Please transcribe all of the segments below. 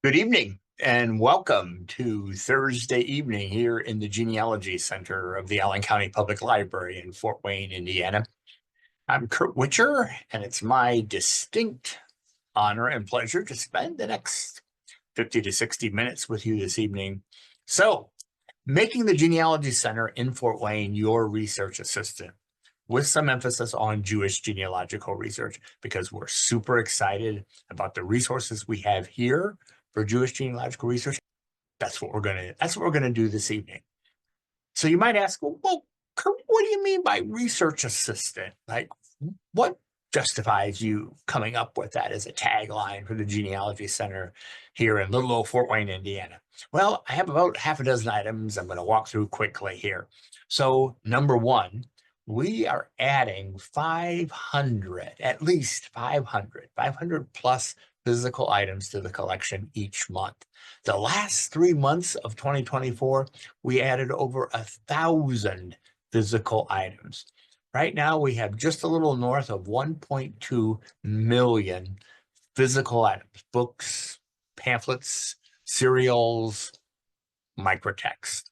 Good evening and welcome to Thursday evening here in the Genealogy Center of the Allen County Public Library in Fort Wayne, Indiana. I'm Curt Witcher, and it's my distinct honor and pleasure to spend the next 50 to 60 minutes with you this evening. So, making the Genealogy Center in Fort Wayne your research assistant, with some emphasis on Jewish genealogical research, because we're super excited about the resources we have here for Jewish genealogical research. That's what we're gonna do this evening. So you might ask, well, Curt, what do you mean by research assistant? Like, what justifies you coming up with that as a tagline for the Genealogy Center here in little old Fort Wayne, Indiana? Well, I have about half a dozen items I'm going to walk through quickly here. So, number one, we are adding 500, at least 500 plus physical items to the collection each month. The last 3 months of 2024, we added over 1,000 physical items. Right now, we have just a little north of 1.2 million physical items, books, pamphlets, serials, microtext.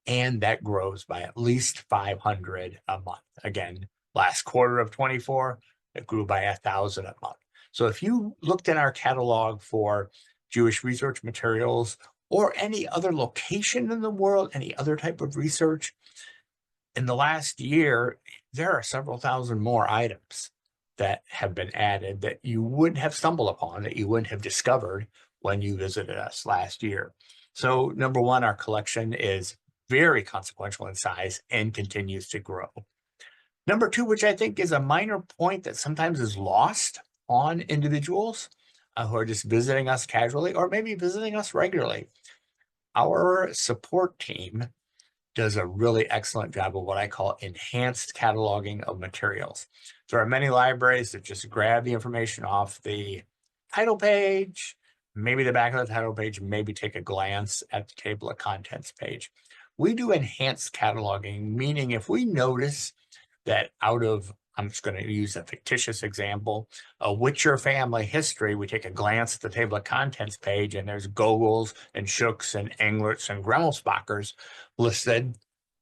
And that grows by at least 500 a month. Again, last quarter of 24, it grew by 1,000 a month. So if you looked in our catalog for Jewish research materials or any other location in the world, any other type of research, in the last year, there are several thousand more items that have been added that you wouldn't have stumbled upon, that you wouldn't have discovered when you visited us last year. So number one, our collection is very consequential in size and continues to grow. Number two, which I think is a minor point that sometimes is lost on individuals who are just visiting us casually or maybe visiting us regularly. Our support team does a really excellent job of what I call enhanced cataloging of materials. There are many libraries that just grab the information off the title page, maybe the back of the title page, maybe take a glance at the table of contents page. We do enhanced cataloging, meaning if we notice that out of, I'm just going to use a fictitious example, a Witcher family history, we take a glance at the table of contents page and there's Gogels and Schooks and Englerts and Gremmelsbachers listed.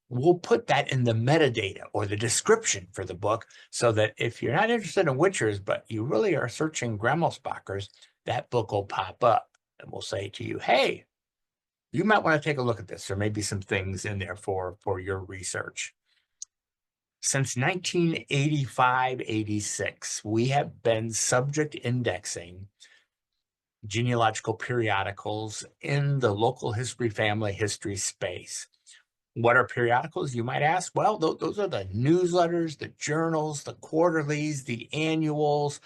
We'll put that in the metadata or the description for the book so that if you're not interested in Witchers, but you really are searching Gremmelsbachers, that book will pop up and we'll say to you, hey, you might want to take a look at this. There may be some things in there for your research. Since 1985-86, we have been subject indexing genealogical periodicals in the local history, family history space. What are periodicals, you might ask? Well, those are the newsletters, the journals, the quarterlies, the annuals,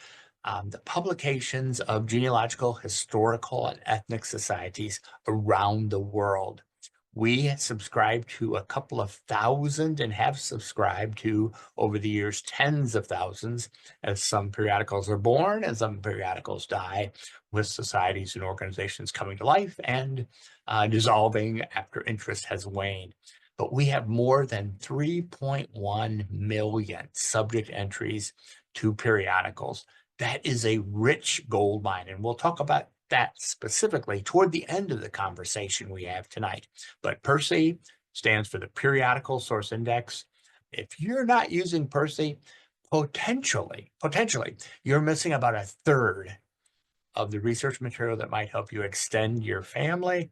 the publications of genealogical, historical, and ethnic societies around the world. We subscribe to a couple of thousand and have subscribed to, over the years, tens of thousands, as some periodicals are born and some periodicals die, with societies and organizations coming to life and dissolving after interest has waned. But we have more than 3.1 million subject entries to periodicals. That is a rich gold mine, and we'll talk about that specifically toward the end of the conversation we have tonight. But PERSI stands for the Periodical Source Index. If you're not using PERSI, potentially, you're missing about a third of the research material that might help you extend your family,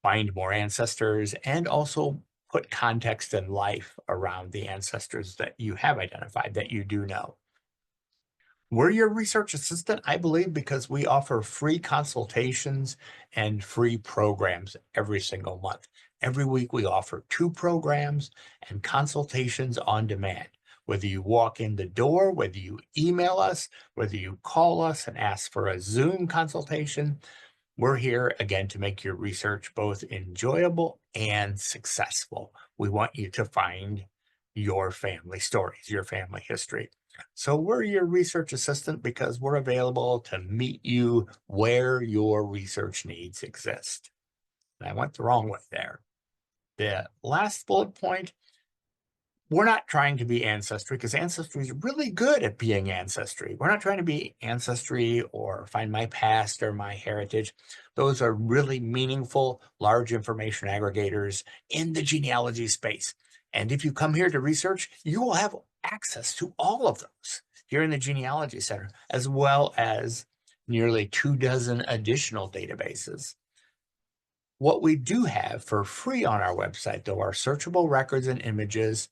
find more ancestors, and also put context and life around the ancestors that you have identified, that you do know. We're your research assistant, I believe, because we offer free consultations and free programs every single month. Every week, we offer 2 programs and consultations on demand. Whether you walk in the door, whether you email us, whether you call us and ask for a Zoom consultation, we're here again to make your research both enjoyable and successful. We want you to find your family stories, your family history. So we're your research assistant because we're available to meet you where your research needs exist. And I went the wrong way there. The last bullet point, we're not trying to be Ancestry because Ancestry is really good at being Ancestry. We're not trying to be Ancestry or Find My Past or My Heritage. Those are really meaningful, large information aggregators in the genealogy space. And if you come here to research, you will have access to all of those here in the Genealogy Center, as well as nearly 24 additional databases. What we do have for free on our website, though, are searchable records and images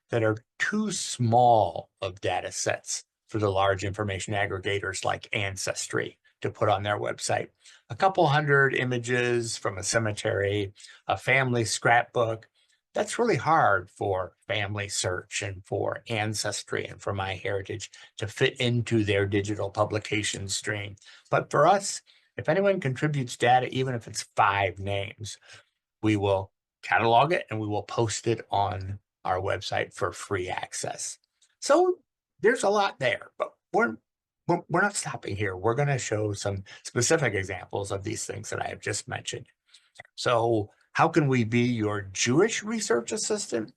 that are too small of data sets for the large information aggregators like Ancestry to put on their website. A couple hundred images from a cemetery, a family scrapbook, that's really hard for Family Search and for Ancestry and for MyHeritage to fit into their digital publication stream. But for us, if anyone contributes data, even if it's 5 names, we will catalog it and we will post it on our website for free access. So there's a lot there, but we're not stopping here. We're going to show some specific examples of these things that I have just mentioned. So how can we be your Jewish research assistant?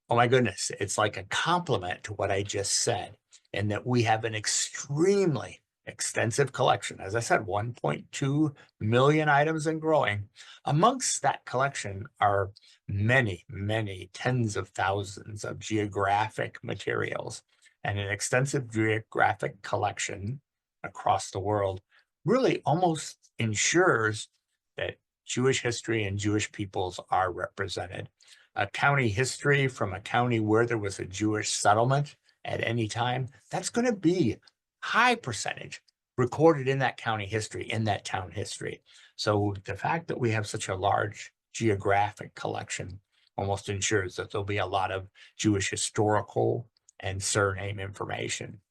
Oh my goodness, it's like a compliment to what I just said, and that we have an extremely extensive collection. As I said, 1.2 million items and growing. Amongst that collection are many, many tens of thousands of geographic materials, and an extensive geographic collection across the world really almost ensures that Jewish history and Jewish peoples are represented. A county history from a county where there was a Jewish settlement at any time, that's going to be high percentage recorded in that county history, in that town history. So the fact that we have such a large geographic collection almost ensures that there'll be a lot of Jewish historical and surname information.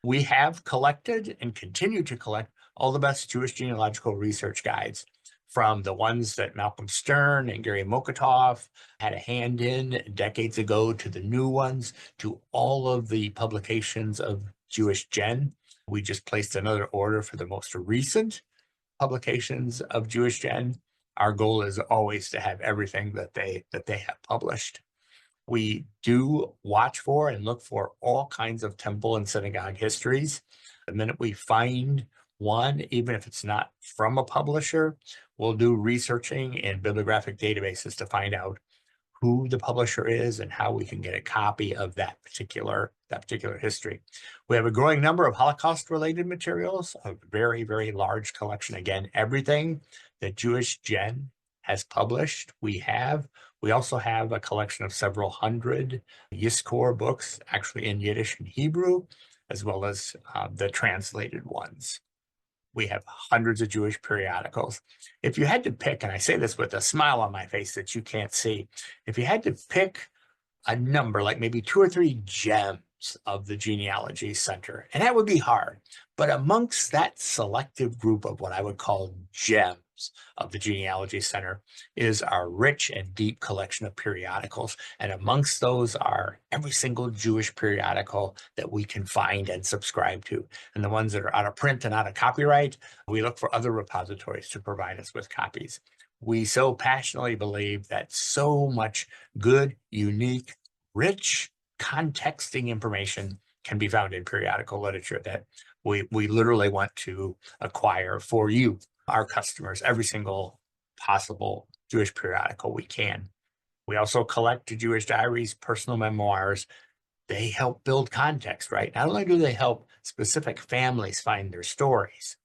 We have collected and continue to collect all the best Jewish genealogical research guides, from the ones that Malcolm Stern and Gary Mokotov had a hand in decades ago, to the new ones, to all of the publications of Jewish Gen. We just placed another order for the most recent publications of Jewish Gen. Our goal is always to have everything that they have published. We do watch for and look for all kinds of temple and synagogue histories. The minute we find one, even if it's not from a publisher, we'll do researching in bibliographic databases to find out who the publisher is and how we can get a copy of that particular history. We have a growing number of Holocaust-related materials, a very, very large collection. Again, everything that Jewish Gen has published, we have. We also have a collection of several hundred Yizkor books, actually in Yiddish and Hebrew, as well as the translated ones. We have hundreds of Jewish periodicals. If you had to pick, and I say this with a smile on my face that you can't see, if you had to pick a number, like maybe 2 or 3 gems of the Genealogy Center, and that would be hard, but amongst that selective group of what I would call gems of the Genealogy Center is our rich and deep collection of periodicals. And amongst those are every single Jewish periodical that we can find and subscribe to. And the ones that are out of print and out of copyright, we look for other repositories to provide us with copies. We so passionately believe that so much good, unique, rich, contexting information can be found in periodical literature that we literally want to acquire for you, our customers, every single possible Jewish periodical we can. We also collect Jewish diaries, personal memoirs. They help build context, right? Not only do they help specific families find their stories,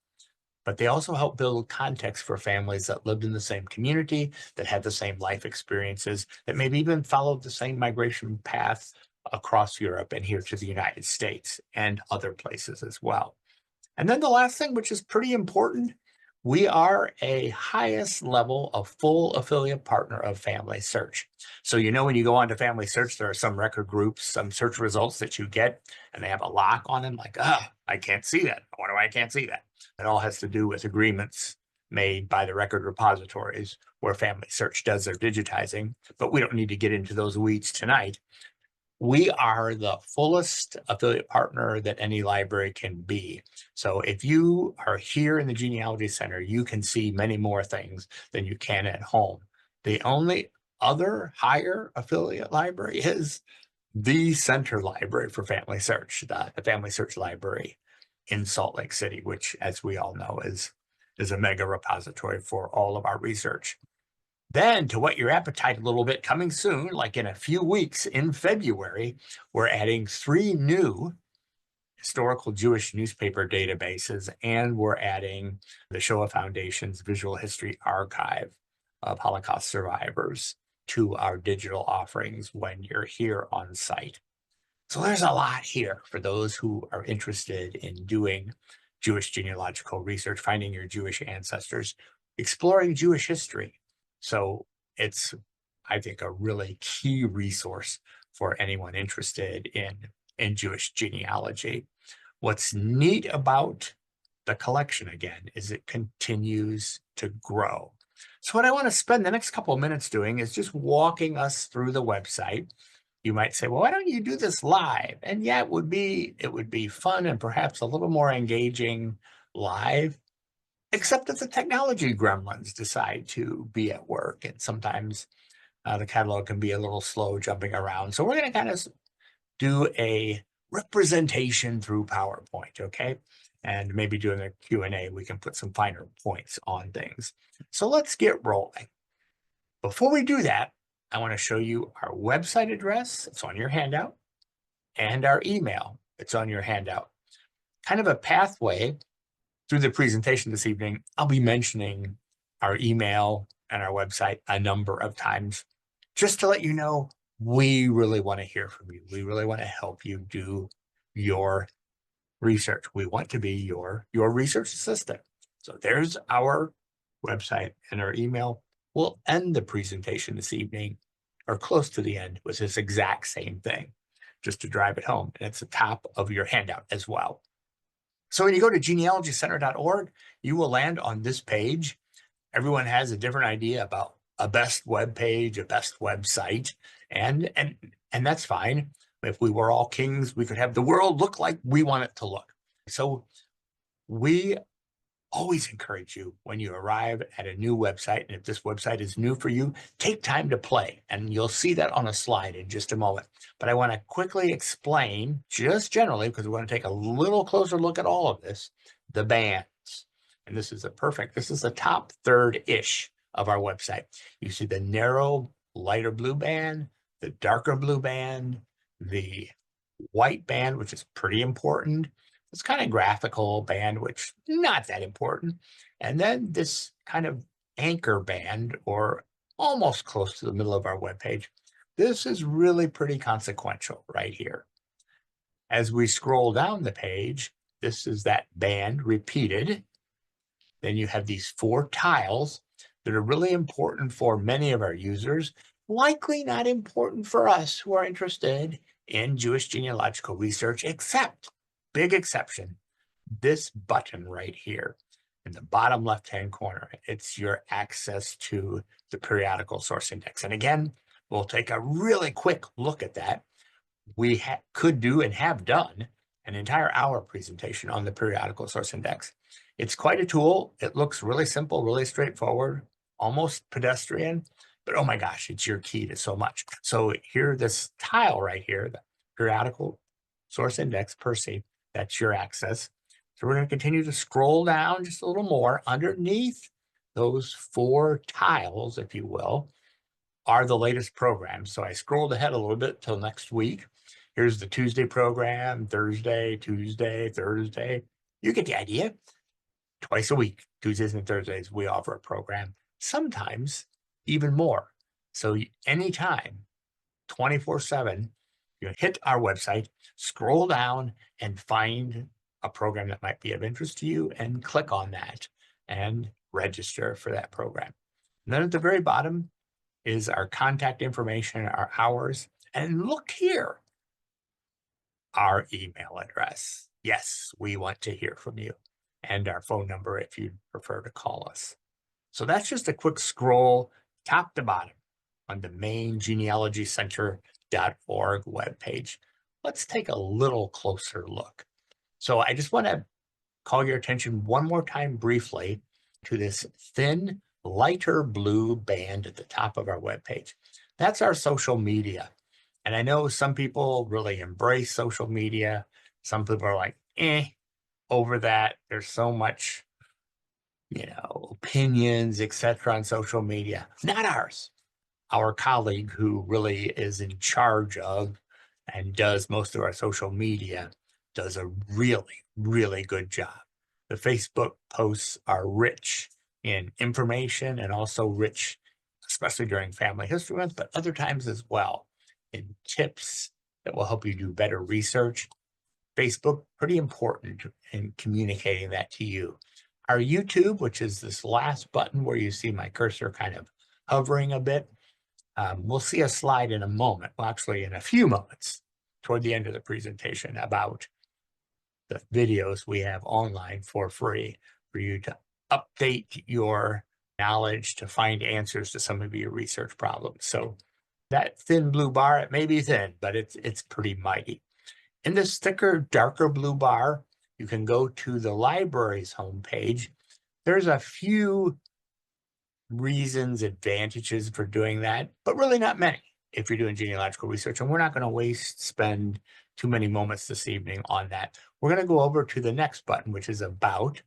but they also help build context for families that lived in the same community, that had the same life experiences, that maybe even followed the same migration path across Europe and here to the United States and other places as well. And then the last thing, which is pretty important, we are a highest level of full affiliate partner of Family Search. So, when you go on to Family Search, there are some record groups, some search results that you get, and they have a lock on them, like, I can't see that. I wonder why I can't see that. It all has to do with agreements made by the record repositories where Family Search does their digitizing, but we don't need to get into those weeds tonight. We are the fullest affiliate partner that any library can be. So if you are here in the Genealogy Center, you can see many more things than you can at home. The only other higher affiliate library is the center library for family search, the Family Search Library in Salt Lake City, which, as we all know, is a mega repository for all of our research. Then, to whet your appetite a little bit, coming soon, like in a few weeks in February, we're adding 3 new historical Jewish newspaper databases, and we're adding the Shoah Foundation's Visual History Archive of Holocaust survivors to our digital offerings when you're here on site. So there's a lot here for those who are interested in doing Jewish genealogical research, finding your Jewish ancestors, exploring Jewish history. So it's, I think, a really key resource for anyone interested in Jewish genealogy. What's neat about the collection, again, is it continues to grow. So what I want to spend the next couple of minutes doing is just walking us through the website. You might say, well, why don't you do this live? And yeah, it would be fun and perhaps a little more engaging live, except if the technology gremlins decide to be at work. And sometimes the catalog can be a little slow jumping around. So we're going to kind of do a representation through PowerPoint, okay? And maybe during the Q&A, we can put some finer points on things. So let's get rolling. Before we do that, I want to show you our website address. It's on your handout, and our email. It's on your handout. Kind of a pathway through the presentation this evening. I'll be mentioning our email and our website a number of times just to let you know we really want to hear from you. We really want to help you do your research. We want to be your research assistant. So there's our website and our email. We'll end the presentation this evening, or close to the end, with this exact same thing, just to drive it home. And it's the top of your handout as well. So when you go to genealogycenter.org, you will land on this page. Everyone has a different idea about a best web page, a best website, and that's fine. If we were all kings, we could have the world look like we want it to look. So we always encourage you when you arrive at a new website, and if this website is new for you, take time to play, and you'll see that on a slide in just a moment. But I want to quickly explain, just generally, because we want to take a little closer look at all of this, the bands. And this is the top third-ish of our website. You see the narrow, lighter blue band, the darker blue band, the white band, which is pretty important. It's kind of graphical band, which not that important. And then this kind of anchor band, or almost close to the middle of our webpage. This is really pretty consequential right here. As we scroll down the page, this is that band repeated. Then you have these 4 tiles that are really important for many of our users, likely not important for us who are interested in Jewish genealogical research, except, big exception, this button right here in the bottom left-hand corner. It's your access to the periodical source index. And again, we'll take a really quick look at that. We could do and have done an entire hour presentation on the periodical source index. It's quite a tool. It looks really simple, really straightforward, almost pedestrian, but oh my gosh, it's your key to so much. So here, this tile right here, the periodical source index, PERSI, that's your access. So we're going to continue to scroll down just a little more. Underneath those 4 tiles, if you will, are the latest programs. So I scrolled ahead a little bit till next week. Here's the Tuesday program, Thursday, Tuesday, Thursday. You get the idea. Twice a week, Tuesdays and Thursdays, we offer a program, sometimes even more. So anytime, 24/7, you hit our website, scroll down, and find a program that might be of interest to you, and click on that and register for that program. And then at the very bottom is our contact information, our hours, and look here, our email address. Yes, we want to hear from you, and our phone number if you'd prefer to call us. So that's just a quick scroll top to bottom on the main genealogycenter.org webpage. Let's take a little closer look. So I just want to call your attention one more time briefly to this thin, lighter blue band at the top of our webpage. That's our social media. And I know some people really embrace social media. Some people are like, over that. There's so much, opinions, etc. on social media. Not ours. Our colleague who really is in charge of and does most of our social media does a really, really good job. The Facebook posts are rich in information and also rich, especially during Family History Month, but other times as well, in tips that will help you do better research. Facebook, pretty important in communicating that to you. Our YouTube, which is this last button where you see my cursor kind of hovering a bit, we'll see a slide in a moment, well, actually in a few moments toward the end of the presentation about the videos we have online for free for you to update your knowledge to find answers to some of your research problems. So that thin blue bar, it may be thin, but it's pretty mighty. In this thicker, darker blue bar, you can go to the library's homepage. There's a few reasons, advantages for doing that, but really not many if you're doing genealogical research. And we're not going to spend too many moments this evening on that. We're going to go over to the next button, which is About.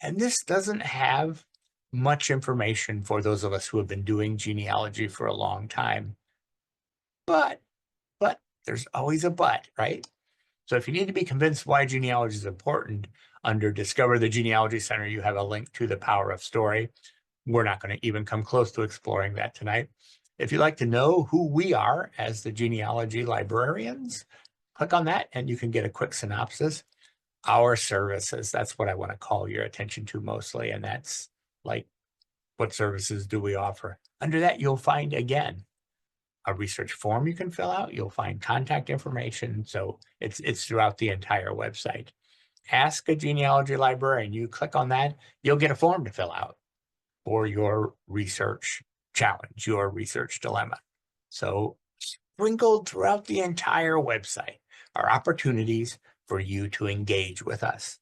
And this doesn't have much information for those of us who have been doing genealogy for a long time. But there's always a but, right? So if you need to be convinced why genealogy is important, under Discover the Genealogy Center, you have a link to The Power of Story. We're not going to even come close to exploring that tonight. If you'd like to know who we are as the genealogy librarians, click on that and you can get a quick synopsis. Our services, that's what I want to call your attention to mostly. And that's like, what services do we offer? Under that, you'll find, again, a research form you can fill out. You'll find contact information. So it's throughout the entire website. Ask a genealogy librarian. You click on that, you'll get a form to fill out for your research challenge, your research dilemma. So sprinkled throughout the entire website are opportunities for you to engage with us.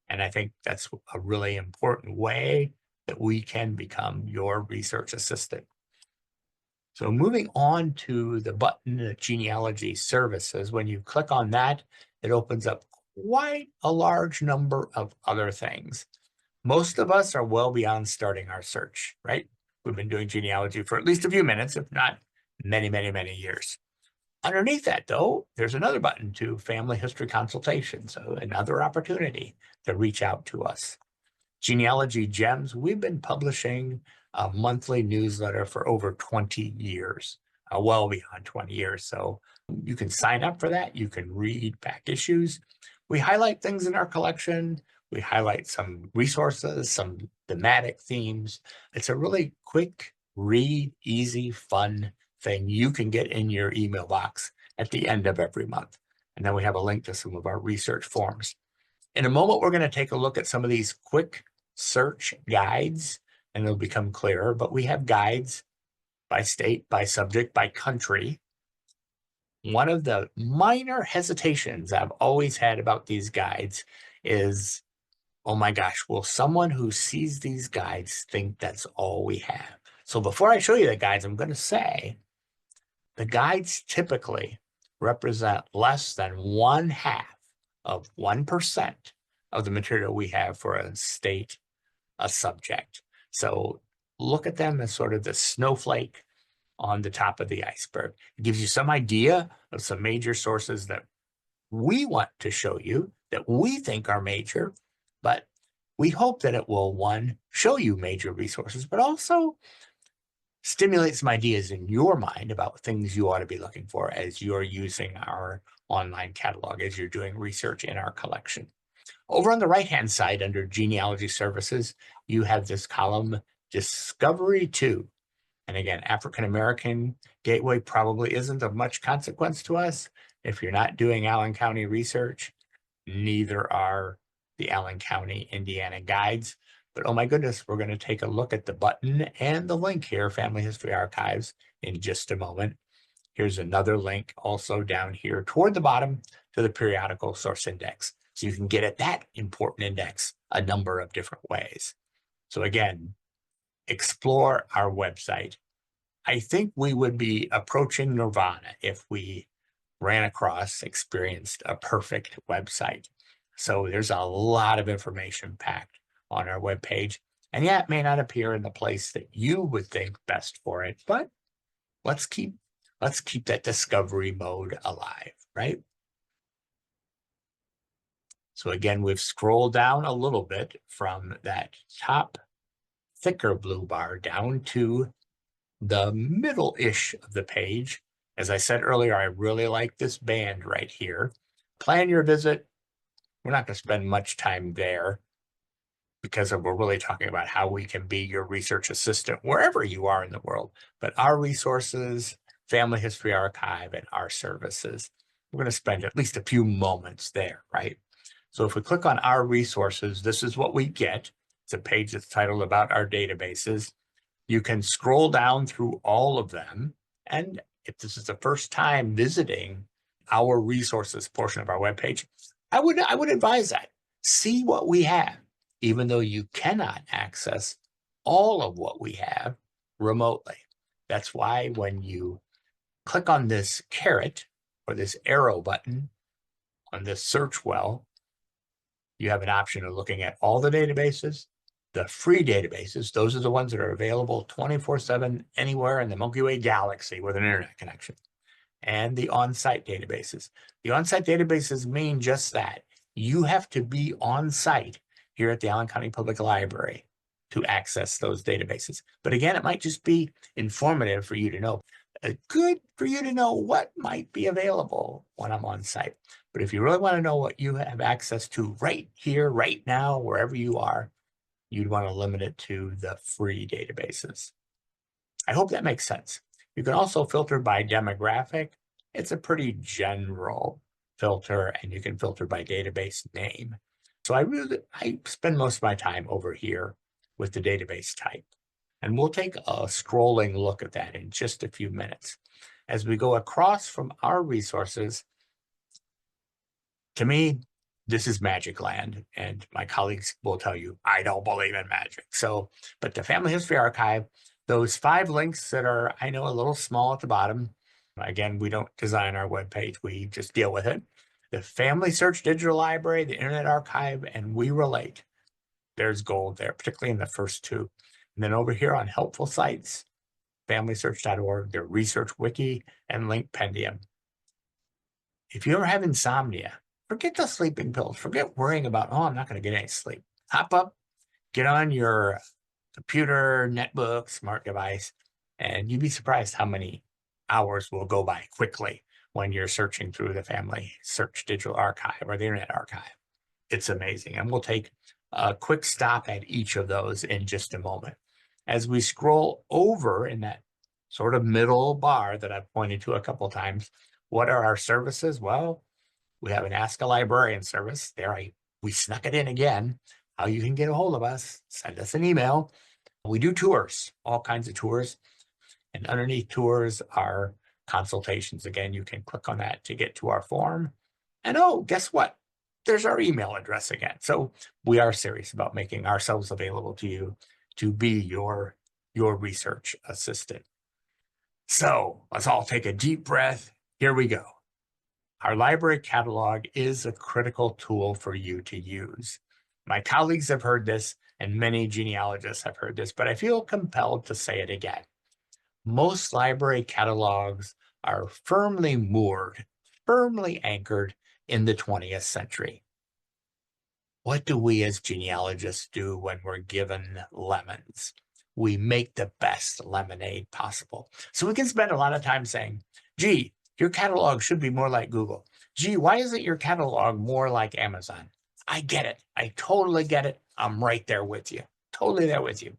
And I think that's a really important way that we can become your research assistant. So moving on to the button, Genealogy Services, when you click on that, it opens up quite a large number of other things. Most of us are well beyond starting our search, right? We've been doing genealogy for at least a few minutes, if not many, many, many years. Underneath that, though, there's another button to Family History Consultation, so another opportunity to reach out to us. Genealogy Gems, we've been publishing a monthly newsletter for over 20 years, well beyond 20 years. So you can sign up for that. You can read back issues. We highlight things in our collection. We highlight some resources, some thematic themes. It's a really quick read, easy, fun thing you can get in your email box at the end of every month. And then we have a link to some of our research forms. In a moment, we're going to take a look at some of these quick search guides, and it'll become clearer, but we have guides by state, by subject, by country. One of the minor hesitations I've always had about these guides is, oh my gosh, will someone who sees these guides think that's all we have? So before I show you the guides, I'm going to say the guides typically represent less than 1/2 of 1% of the material we have for a state, a subject. So look at them as sort of the snowflake on the top of the iceberg. It gives you some idea of some major sources that we want to show you that we think are major, but we hope that it will, one, show you major resources, but also stimulate some ideas in your mind about things you ought to be looking for as you're using our online catalog, as you're doing research in our collection. Over on the right-hand side under Genealogy Services, you have this column, Discovery 2. And again, African-American Gateway probably isn't of much consequence to us. If you're not doing Allen County research, neither are the Allen County, Indiana guides. But oh my goodness, we're going to take a look at the button and the link here, Family History Archives, in just a moment. Here's another link also down here toward the bottom to the periodical source index. So you can get at that important index a number of different ways. So again, explore our website. I think we would be approaching nirvana if we ran across, experienced a perfect website. So there's a lot of information packed on our webpage. And yeah, it may not appear in the place that you would think best for it, but let's keep that discovery mode alive, right? So again, we've scrolled down a little bit from that top thicker blue bar down to the middle-ish of the page. As I said earlier, I really like this band right here. Plan your visit. We're not going to spend much time there because we're really talking about how we can be your research assistant wherever you are in the world. But our resources, Family History Archive, and our services, we're going to spend at least a few moments there, right? So if we click on our resources, this is what we get. It's a page that's titled About Our Databases. You can scroll down through all of them. And if this is the first time visiting our resources portion of our webpage, I would advise that. See what we have, even though you cannot access all of what we have remotely. That's why when you click on this caret or this arrow button on this search well, you have an option of looking at all the databases, the free databases. Those are the ones that are available 24/7 anywhere in the Milky Way galaxy with an internet connection, and the on-site databases. The on-site databases mean just that. You have to be on site here at the Allen County Public Library to access those databases. But again, it might just be informative for you to know. Good for you to know what might be available when I'm on site. But if you really want to know what you have access to right here, right now, wherever you are, you'd want to limit it to the free databases. I hope that makes sense. You can also filter by demographic. It's a pretty general filter, and you can filter by database name. So I spend most of my time over here with the database type. And we'll take a scrolling look at that in just a few minutes. As we go across from our resources, to me, this is magic land, and my colleagues will tell you, I don't believe in magic. So, but the Family History Archive, those 5 links that are, I know, a little small at the bottom. Again, we don't design our webpage, we just deal with it. The Family Search Digital Library, the Internet Archive, and We Relate. There's gold there, particularly in the first 2. And then over here on helpful sites, familysearch.org, their research wiki, and link pendium. If you ever have insomnia, forget the sleeping pills. Forget worrying about, oh, I'm not going to get any sleep. Hop up, get on your computer, netbook, smart device, and you'd be surprised how many hours will go by quickly when you're searching through the Family Search Digital Archive or the Internet Archive. It's amazing. And we'll take a quick stop at each of those in just a moment. As we scroll over in that sort of middle bar that I've pointed to a couple of times, what are our services? Well, we have an Ask a Librarian service. We snuck it in again. How you can get a hold of us, send us an email. We do tours, all kinds of tours. And underneath tours are consultations. Again, you can click on that to get to our form. And oh, guess what? There's our email address again. So we are serious about making ourselves available to you to be your research assistant. So let's all take a deep breath. Here we go. Our library catalog is a critical tool for you to use. My colleagues have heard this, and many genealogists have heard this, but I feel compelled to say it again. Most library catalogs are firmly moored, firmly anchored in the 20th century. What do we as genealogists do when we're given lemons? We make the best lemonade possible. So we can spend a lot of time saying, gee, your catalog should be more like Google. Gee, why isn't your catalog more like Amazon? I get it. I totally get it. I'm right there with you. Totally there with you.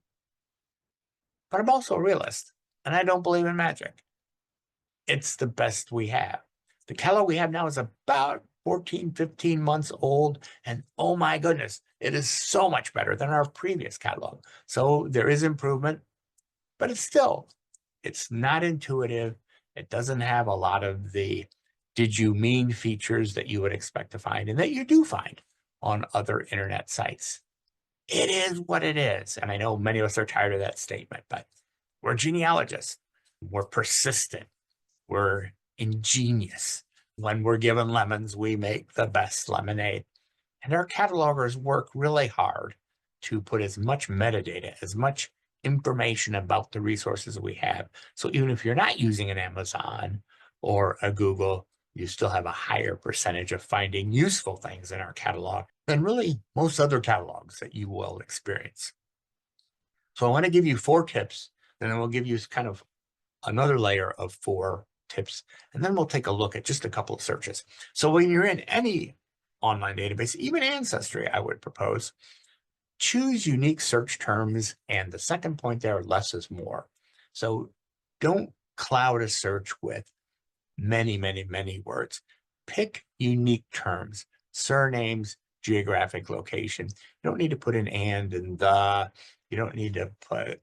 But I'm also a realist, and I don't believe in magic. It's the best we have. The catalog we have now is about 14, 15 months old, and oh my goodness, it is so much better than our previous catalog. So there is improvement, but it's not intuitive. It doesn't have a lot of the did you mean features that you would expect to find and that you do find on other internet sites. It is what it is. And I know many of us are tired of that statement, but we're genealogists. We're persistent. We're ingenious. When we're given lemons, we make the best lemonade. And our catalogers work really hard to put as much metadata, as much information about the resources we have. So even if you're not using an Amazon or a Google, you still have a higher percentage of finding useful things in our catalog than really most other catalogs that you will experience. So I want to give you 4 tips, and then we'll give you kind of another layer of 4 tips, and then we'll take a look at just a couple of searches. So when you're in any online database, even Ancestry, I would propose, choose unique search terms, and the second point there, less is more. So don't cloud a search with many, many, many words. Pick unique terms, surnames, geographic location. You don't need to put an and the. You don't need to put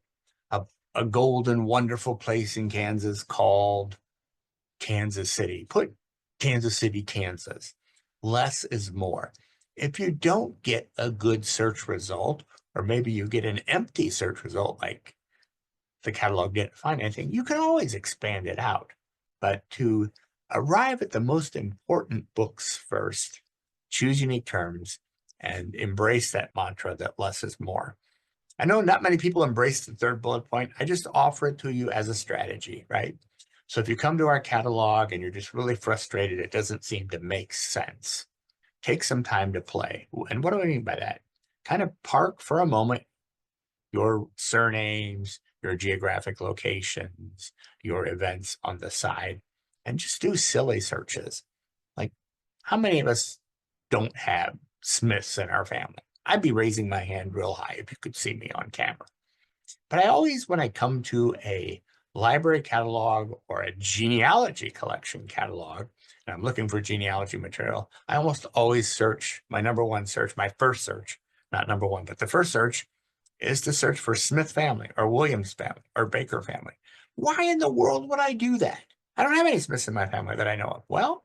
a golden, wonderful place in Kansas called Kansas City. Put Kansas City, Kansas. Less is more. If you don't get a good search result, or maybe you get an empty search result, like the catalog didn't find anything, you can always expand it out. But to arrive at the most important books first, choose unique terms and embrace that mantra that less is more. I know not many people embrace the 3rd bullet point. I just offer it to you as a strategy, right? So if you come to our catalog and you're just really frustrated, it doesn't seem to make sense, take some time to play. And what do I mean by that? Kind of park for a moment your surnames, your geographic locations, your events on the side, and just do silly searches. Like, how many of us don't have Smiths in our family? I'd be raising my hand real high if you could see me on camera. But I always, when I come to a library catalog or a genealogy collection catalog, and I'm looking for genealogy material, I almost always search, my first search, not number one, but the first search is to search for Smith family or Williams family or Baker family. Why in the world would I do that? I don't have any Smiths in my family that I know of. Well,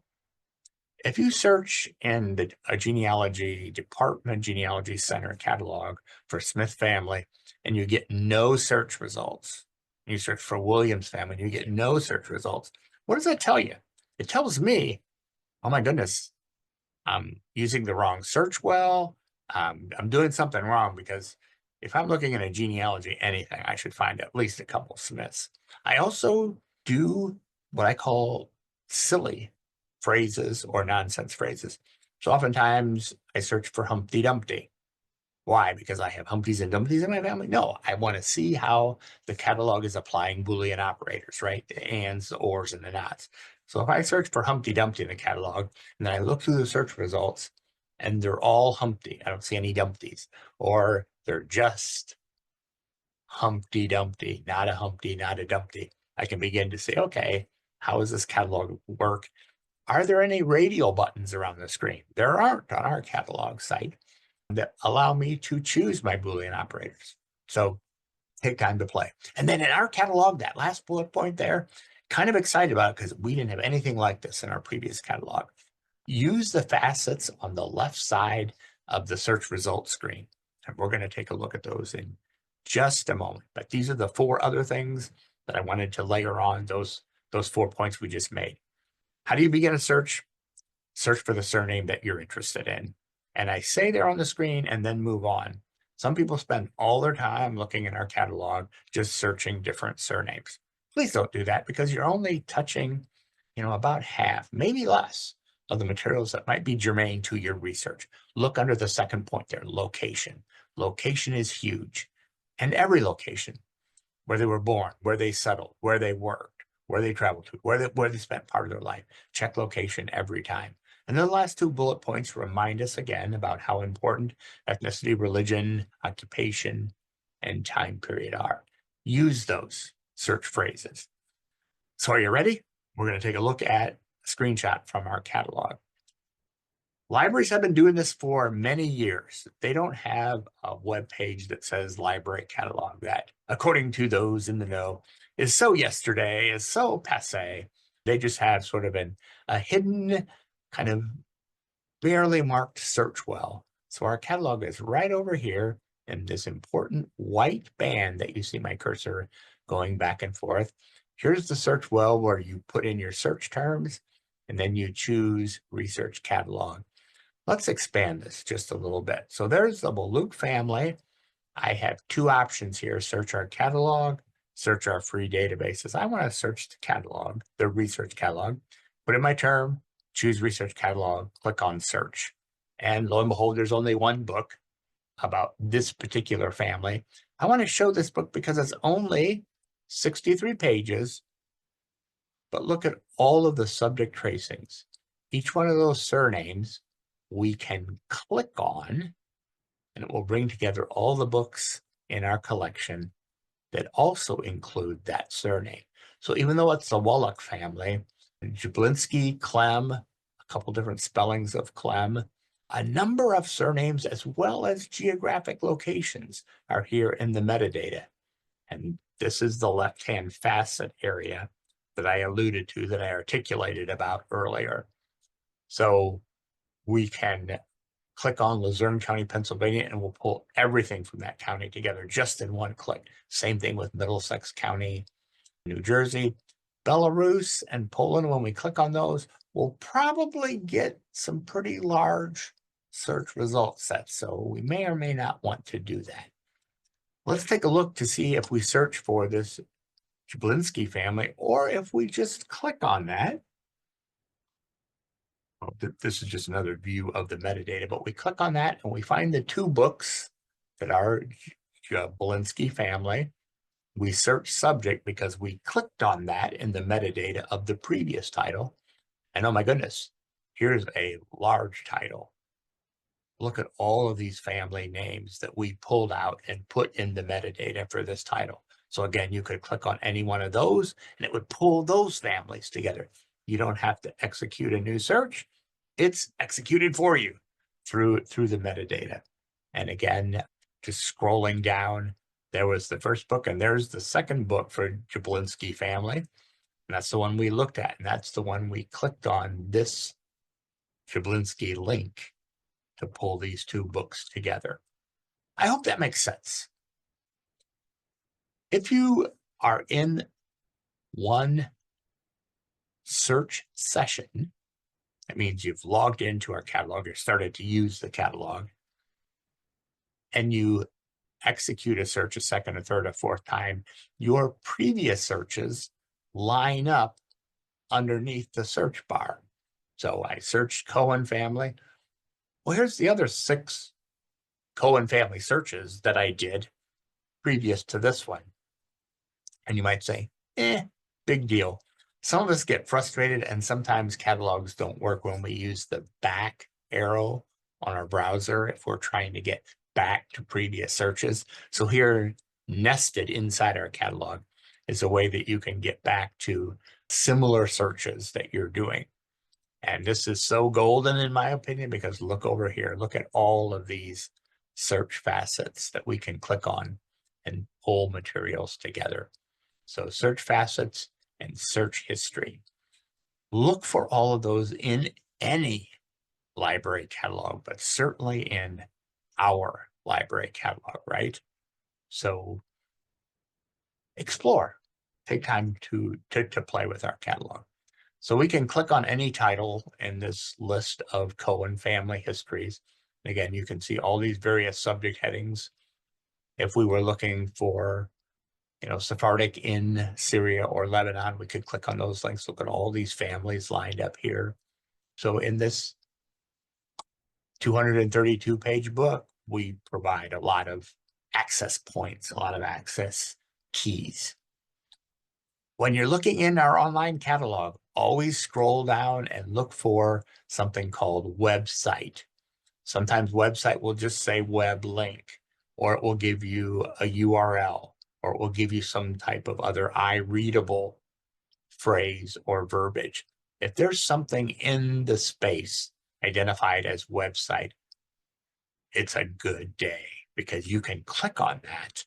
if you search in a genealogy department, Genealogy Center catalog for Smith family, and you get no search results, you search for Williams family, and you get no search results, what does that tell you? It tells me, oh my goodness, I'm using the wrong search well. I'm doing something wrong, because if I'm looking at a genealogy, anything, I should find at least a couple Smiths. I also do what I call silly phrases or nonsense phrases. So oftentimes I search for Humpty Dumpty. Why? Because I have Humpties and Dumpties in my family? No, I want to see how the catalog is applying Boolean operators, right? The ands, the ors, and the nots. So if I search for Humpty Dumpty in the catalog, and then I look through the search results, and they're all Humpty, I don't see any Dumpties, or they're just Humpty Dumpty, not a Humpty, not a Dumpty, I can begin to say, okay, how does this catalog work? Are there any radial buttons around the screen? There aren't on our catalog site that allow me to choose my Boolean operators. So take time to play. And then in our catalog, that last bullet point there, kind of excited about it because we didn't have anything like this in our previous catalog. Use the facets on the left side of the search results screen. And we're going to take a look at those in just a moment. But these are the 4 other things that I wanted to layer on those 4 points we just made. How do you begin a search? Search for the surname that you're interested in. And I say they're on the screen and then move on. Some people spend all their time looking in our catalog, just searching different surnames. Please don't do that, because you're only touching, about half, maybe less, of the materials that might be germane to your research. Look under the second point there, location. Location is huge. And every location, where they were born, where they settled, where they worked, where they traveled to, where they spent part of their life. Check location every time. And then the last 2 bullet points remind us again about how important ethnicity, religion, occupation, and time period are. Use those search phrases. So are you ready? We're going to take a look at a screenshot from our catalog. Libraries have been doing this for many years. They don't have a web page that says library catalog that, according to those in the know, is so yesterday, is so passé. They just have sort of a hidden, kind of barely marked search well. So our catalog is right over here in this important white band that you see my cursor going back and forth. Here's the search well where you put in your search terms, and then you choose Research Catalog. Let's expand this just a little bit. So there's the Luke family. I have two options here: search our catalog, search our free databases. I want to search the catalog, the Research Catalog, put in my term, choose Research Catalog, click on search. And lo and behold, there's only one book about this particular family. I want to show this book because it's only 63 pages, but look at all of the subject tracings. Each one of those surnames we can click on, and it will bring together all the books in our collection that also include that surname. So even though it's the Wallach family, Jablinski, Clem, a couple different spellings of Clem, a number of surnames as well as geographic locations are here in the metadata. And this is the left-hand facet area that I alluded to, that I articulated about earlier. So we can click on Luzerne County, Pennsylvania, and we'll pull everything from that county together just in one click. Same thing with Middlesex County, New Jersey, Belarus, and Poland. When we click on those, we'll probably get some pretty large search result sets. So we may or may not want to do that. Let's take a look to see if we search for this Jablinski family, or if we just click on that. This is just another view of the metadata, but we click on that and we find the two books that are Jablinski family. We search subject because we clicked on that in the metadata of the previous title. And oh my goodness, here's a large title. Look at all of these family names that we pulled out and put in the metadata for this title. So again, you could click on any one of those and it would pull those families together. You don't have to execute a new search. It's executed for you through the metadata. And again, just scrolling down, there was the first book, and there's the second book for Jablinski family. And that's the one we looked at, and that's the one we clicked on, this Jablinski link, to pull these two books together. I hope that makes sense. If you are in one search session, that means you've logged into our catalog or started to use the catalog, and you execute a search a second, a third, a fourth time, your previous searches line up underneath the search bar. So I searched Cohen family. Well, here's the other 6 Cohen family searches that I did previous to this one. And you might say, big deal. Some of us get frustrated, and sometimes catalogs don't work when we use the back arrow on our browser if we're trying to get back to previous searches. So here, nested inside our catalog is a way that you can get back to similar searches that you're doing. And this is so golden, in my opinion, because look over here, look at all of these search facets that we can click on and pull materials together. So search facets and search history. Look for all of those in any library catalog, but certainly in our library catalog, right? So explore, take time to play with our catalog. So we can click on any title in this list of Cohen family histories. And again, you can see all these various subject headings. If we were looking for, Sephardic in Syria or Lebanon, we could click on those links. Look at all these families lined up here. So in this 232-page book, we provide a lot of access points, a lot of access keys. When you're looking in our online catalog, always scroll down and look for something called website. Sometimes website will just say web link, or it will give you a URL, or it will give you some type of other eye-readable phrase or verbiage. If there's something in the space identified as website, it's a good day, because you can click on that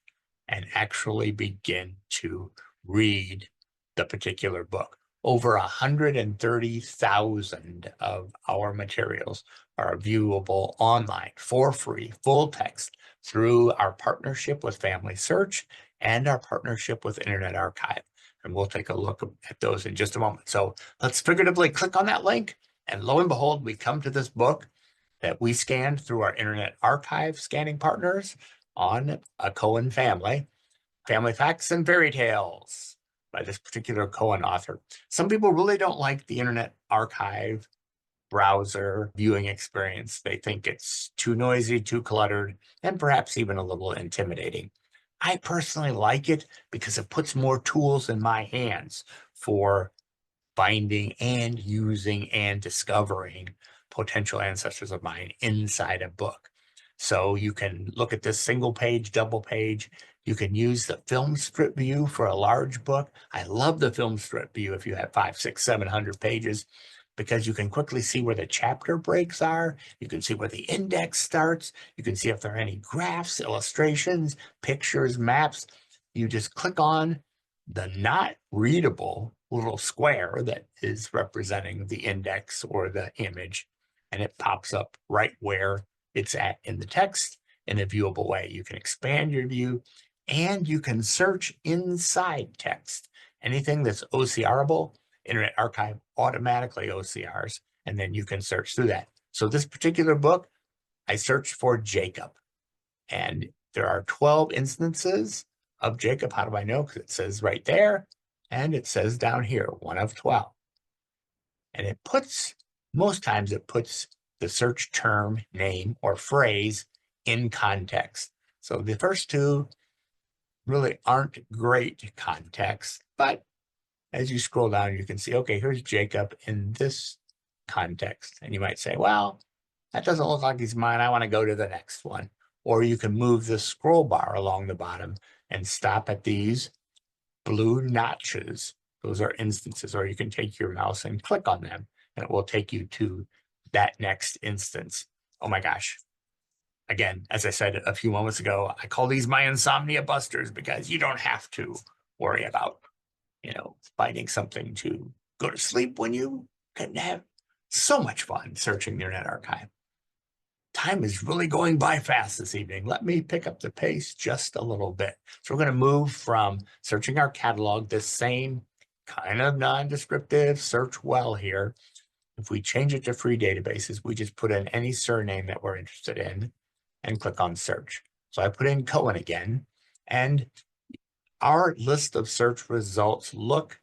and actually begin to read the particular book. Over 130,000 of our materials are viewable online for free, full text, through our partnership with Family Search and our partnership with Internet Archive. And we'll take a look at those in just a moment. So let's figuratively click on that link. And lo and behold, we come to this book that we scanned through our Internet Archive scanning partners on a Cohen family, Family Facts and Fairy Tales by this particular Cohen author. Some people really don't like the Internet Archive browser viewing experience. They think it's too noisy, too cluttered, and perhaps even a little intimidating. I personally like it because it puts more tools in my hands for finding and using and discovering potential ancestors of mine inside a book. So you can look at this single page, double page. You can use the film strip view for a large book. I love the film strip view if you have 500, 600, 700 pages, because you can quickly see where the chapter breaks are. You can see where the index starts. You can see if there are any graphs, illustrations, pictures, maps. You just click on the not readable little square that is representing the index or the image, and it pops up right where it's at in the text in a viewable way. You can expand your view, and you can search inside text. Anything that's OCRable, Internet Archive automatically OCRs, and then you can search through that. So this particular book, I searched for Jacob, and there are 12 instances of Jacob. How do I know? Because it says right there, and it says down here, 1 of 12. And it puts, most times it puts the search term, name, or phrase in context. So the first two really aren't great context, but as you scroll down, you can see, okay, here's Jacob in this context. And you might say, well, that doesn't look like he's mine. I want to go to the next one. Or you can move the scroll bar along the bottom and stop at these blue notches. Those are instances, or you can take your mouse and click on them, and it will take you to that next instance. Oh my gosh. Again, as I said a few moments ago, I call these my insomnia busters because you don't have to worry about, finding something to go to sleep when you can have so much fun searching the Internet Archive. Time is really going by fast this evening. Let me pick up the pace just a little bit. So we're going to move from searching our catalog, this same kind of non-descriptive search well here. If we change it to free databases, we just put in any surname that we're interested in and click on search. So I put in Cohen again, and our list of search results look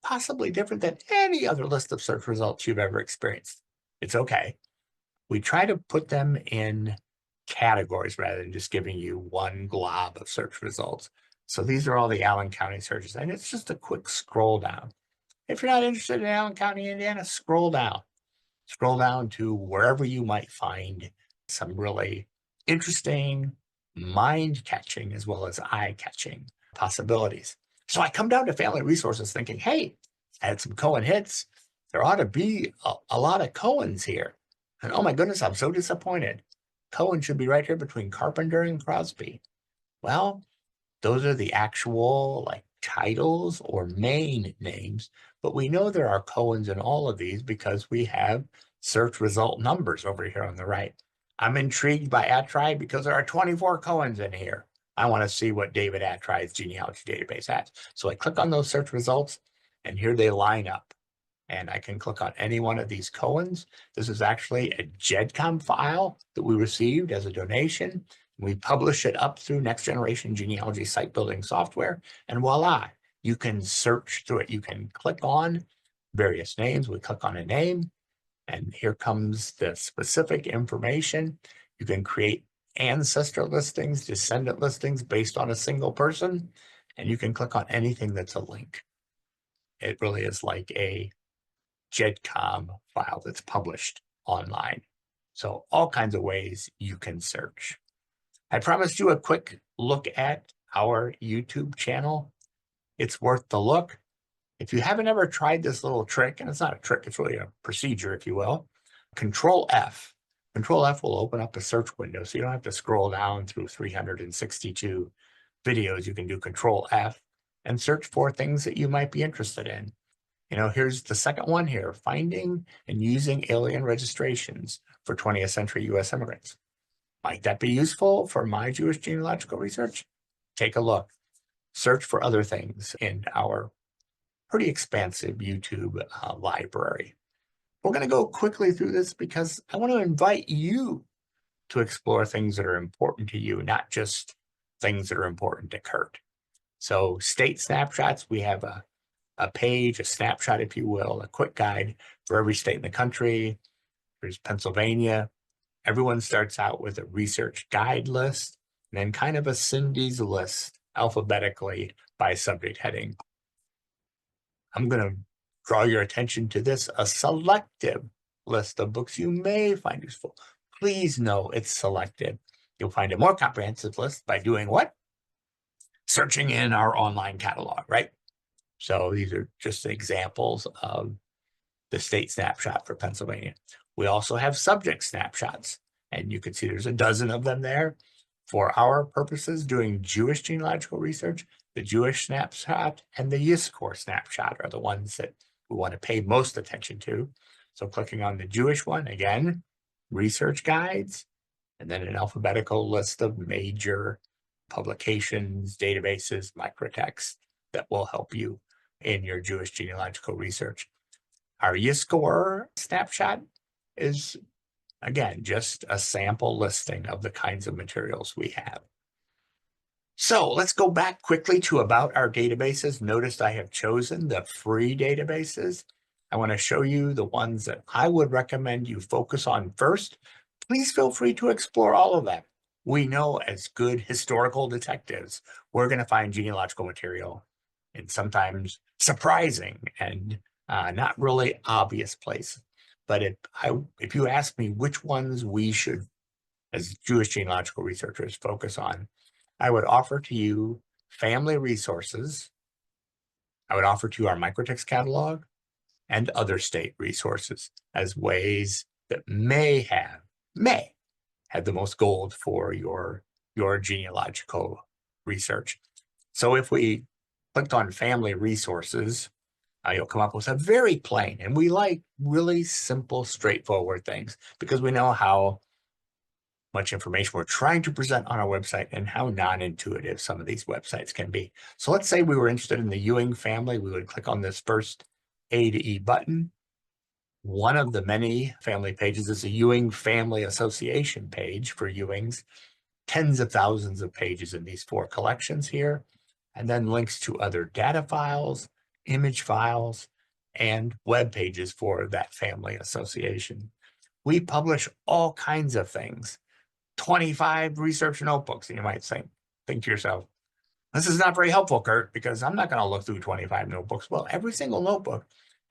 possibly different than any other list of search results you've ever experienced. It's okay. We try to put them in categories rather than just giving you one glob of search results. So these are all the Allen County searches, and it's just a quick scroll down. If you're not interested in Allen County, Indiana, scroll down. Scroll down to wherever you might find some really interesting, mind-catching, as well as eye-catching possibilities. So I come down to Family Resources thinking, hey, I had some Cohen hits. There ought to be a lot of Cohens here. And oh my goodness, I'm so disappointed. Cohen should be right here between Carpenter and Crosby. Well, those are the actual titles or main names, but we know there are Cohens in all of these because we have search result numbers over here on the right. I'm intrigued by Attry because there are 24 Cohens in here. I want to see what David Attry's genealogy database has. So I click on those search results, and here they line up. And I can click on any one of these Cohens. This is actually a GEDCOM file that we received as a donation. We publish it up through Next Generation Genealogy Site Building Software, and voila, you can search through it. You can click on various names. We click on a name, and here comes the specific information. You can create ancestor listings, descendant listings based on a single person, and you can click on anything that's a link. It really is like a GEDCOM file that's published online. So all kinds of ways you can search. I promised you a quick look at our YouTube channel. It's worth the look. If you haven't ever tried this little trick, and it's not a trick, it's really a procedure, if you will, Control F. Control F will open up a search window, so you don't have to scroll down through 362 videos. You can do Control F and search for things that you might be interested in. Here's the second one here, finding and using alien registrations for 20th century U.S. immigrants. Might that be useful for my Jewish genealogical research? Take a look. search for other things in our pretty expansive YouTube library. We're going to go quickly through this because I want to invite you to explore things that are important to you, not just things that are important to Curt. So state snapshots, we have a page, a snapshot, if you will, a quick guide for every state in the country. There's Pennsylvania. Everyone starts out with a research guide list, and then kind of a Cindy's list alphabetically by subject heading. I'm going to draw your attention to this, a selective list of books you may find useful. Please know it's selective. You'll find a more comprehensive list by doing what? Searching in our online catalog, right? So these are just examples of the state snapshot for Pennsylvania. We also have subject snapshots, and you can see there's a dozen of them there. For our purposes, doing Jewish genealogical research, the Jewish snapshot and the IAJGS snapshot are the ones that we want to pay most attention to. So clicking on the Jewish one, again, research guides, and then an alphabetical list of major publications, databases, microtext that will help you in your Jewish genealogical research. Our IAJGS snapshot is, again, just a sample listing of the kinds of materials we have. So let's go back quickly to about our databases. Notice I have chosen the free databases. I want to show you the ones that I would recommend you focus on first. Please feel free to explore all of them. We know as good historical detectives, we're going to find genealogical material in sometimes surprising and not really obvious places. But if you ask me which ones we should, as Jewish genealogical researchers, focus on, I would offer to you family resources. I would offer to you our microtext catalog and other state resources as ways that may have the most gold for your genealogical research. So if we clicked on family resources, you'll come up with a very plain, and we like really simple, straightforward things because we know how much information we're trying to present on our website and how non-intuitive some of these websites can be. So let's say we were interested in the Ewing family. We would click on this first A to E button. One of the many family pages is a Ewing Family Association page for Ewings. Tens of thousands of pages in these 4 collections here, and then links to other data files, image files, and web pages for that family association. We publish all kinds of things. 25 research notebooks, and you might think to yourself, this is not very helpful, Curt, because I'm not going to look through 25 notebooks. Well, every single notebook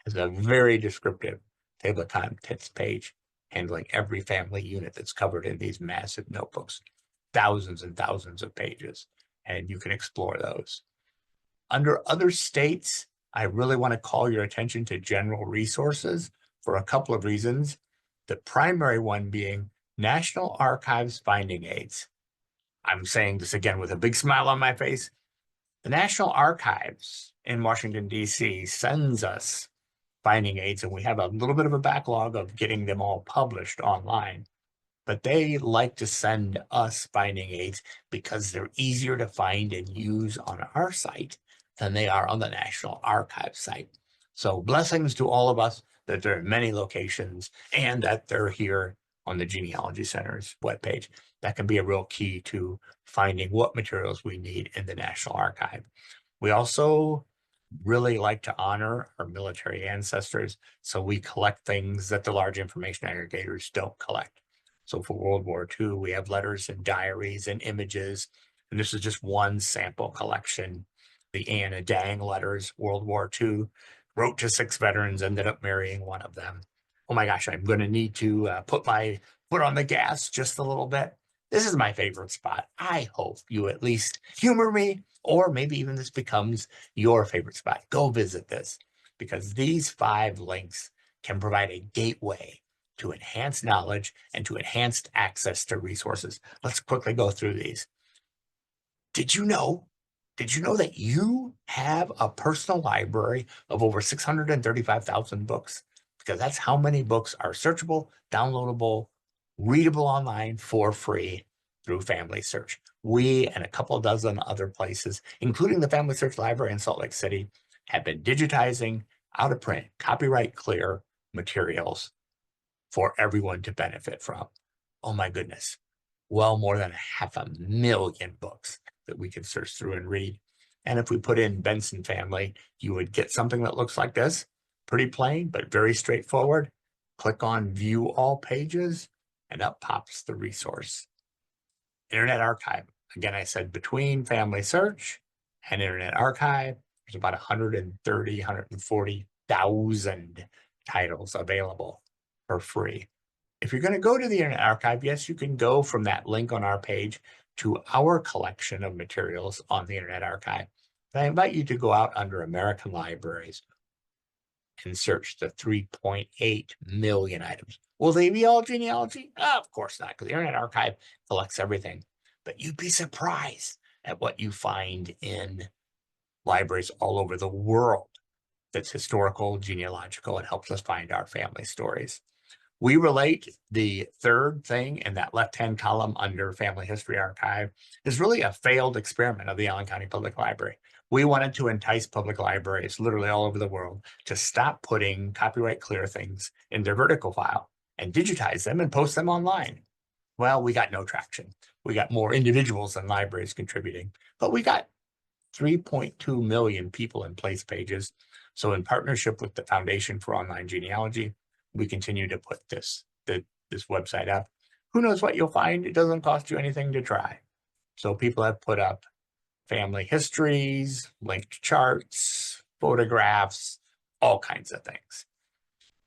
has a very descriptive table of contents page handling every family unit that's covered in these massive notebooks, thousands and thousands of pages, and you can explore those. Under other states, I really want to call your attention to general resources for a couple of reasons. The primary one being National Archives finding aids. I'm saying this again with a big smile on my face. The National Archives in Washington, D.C. sends us finding aids, and we have a little bit of a backlog of getting them all published online. But they like to send us finding aids because they're easier to find and use on our site than they are on the National Archives site. So blessings to all of us that there are many locations and that they're here on the Genealogy Center's webpage. That can be a real key to finding what materials we need in the National Archive. We also really like to honor our military ancestors, so we collect things that the large information aggregators don't collect. So for World War II, we have letters and diaries and images, and this is just one sample collection. The Anna Dang letters, World War II, wrote to 6 veterans, ended up marrying one of them. Oh my gosh, I'm going to need to put my foot on the gas just a little bit. This is my favorite spot. I hope you at least humor me, or maybe even this becomes your favorite spot. Go visit this, because these 5 links can provide a gateway to enhanced knowledge and to enhanced access to resources. Let's quickly go through these. Did you know that you have a personal library of over 635,000 books? Because that's how many books are searchable, downloadable, readable online for free through Family Search. We and a couple dozen other places, including the Family Search Library in Salt Lake City, have been digitizing out of print, copyright clear materials for everyone to benefit from. Oh my goodness. Well, more than 500,000 books that we can search through and read. And if we put in Benson family, you would get something that looks like this. Pretty plain, but very straightforward. Click on view all pages and up pops the resource. Internet Archive. Again, I said between Family Search and Internet Archive, there's about 130, 140,000 titles available for free. If you're going to go to the Internet Archive, yes, you can go from that link on our page to our collection of materials on the Internet Archive. But I invite you to go out under American Libraries and search the 3.8 million items. Will they be all genealogy? Of course not, because the Internet Archive collects everything. But you'd be surprised at what you find in libraries all over the world that's historical, genealogical, and helps us find our family stories. We relate the third thing in that left-hand column under Family History Archive is really a failed experiment of the Allen County Public Library. We wanted to entice public libraries literally all over the world to stop putting copyright clear things in their vertical file and digitize them and post them online. Well, we got no traction. We got more individuals than libraries contributing, but we got 3.2 million people in place pages. So in partnership with the Foundation for Online Genealogy, we continue to put this website up. Who knows what you'll find? It doesn't cost you anything to try. So people have put up family histories, linked charts, photographs, all kinds of things.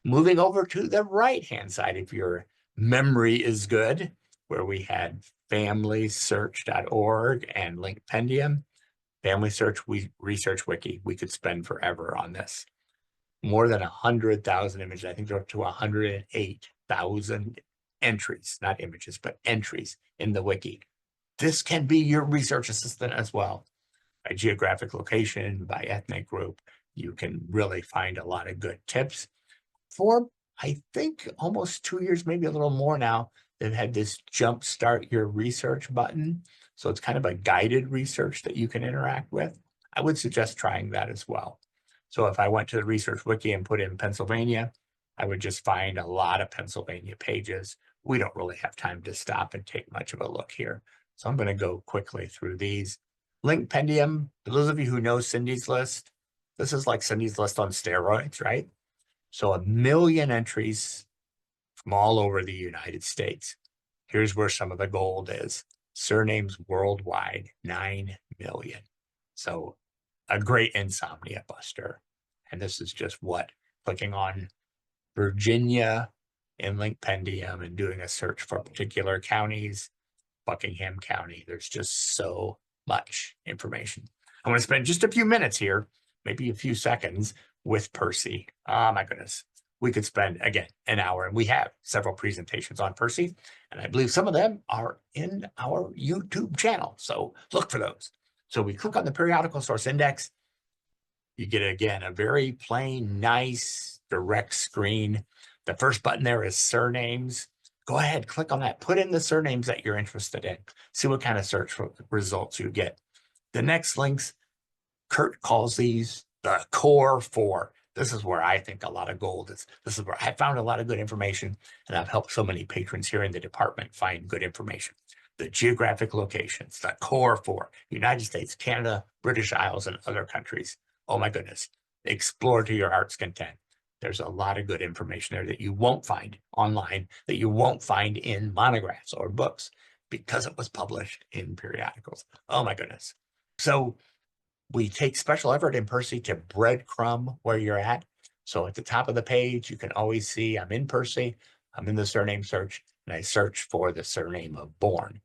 Moving over to the right-hand side, if your memory is good, where we had familysearch.org and Linkpendium, Family Search Research Wiki. We could spend forever on this. More than 100,000 images. I think they're up to 108,000 entries, not images, but entries in the wiki. This can be your research assistant as well. By geographic location, by ethnic group, you can really find a lot of good tips. For, I think, almost 2 years, maybe a little more now, they've had this jumpstart your research button. So it's kind of a guided research that you can interact with. I would suggest trying that as well. So if I went to the Research Wiki and put in Pennsylvania, I would just find a lot of Pennsylvania pages. We don't really have time to stop and take much of a look here. So I'm going to go quickly through these. Linkpendium, for those of you who know Cindy's List, this is like Cindy's List on steroids, right? So 1 million entries from all over the United States. Here's where some of the gold is. Surnames worldwide, 9 million. So a great insomnia buster. And this is just what clicking on Virginia in Linkpendium and doing a search for particular counties, Buckingham County. There's just so much information. I'm going to spend just a few minutes here, maybe a few seconds with Percy. Oh my goodness. We could spend, again, an hour, and we have several presentations on Percy, and I believe some of them are in our YouTube channel. So look for those. So we click on the periodical source index. You get, again, a very plain, nice, direct screen. The first button there is surnames. Go ahead, click on that. Put in the surnames that you're interested in. See what kind of search results you get. The next links, Curt calls these the core 4. This is where I think a lot of gold is. This is where I found a lot of good information, and I've helped so many patrons here in the department find good information. The geographic locations, the core 4, United States, Canada, British Isles, and other countries. Oh my goodness. Explore to your heart's content. There's a lot of good information there that you won't find online, that you won't find in monographs or books because it was published in periodicals. Oh my goodness. So we take special effort in Percy to breadcrumb where you're at. So at the top of the page, you can always see I'm in Percy, I'm in the surname search, and I search for the surname of Bourne.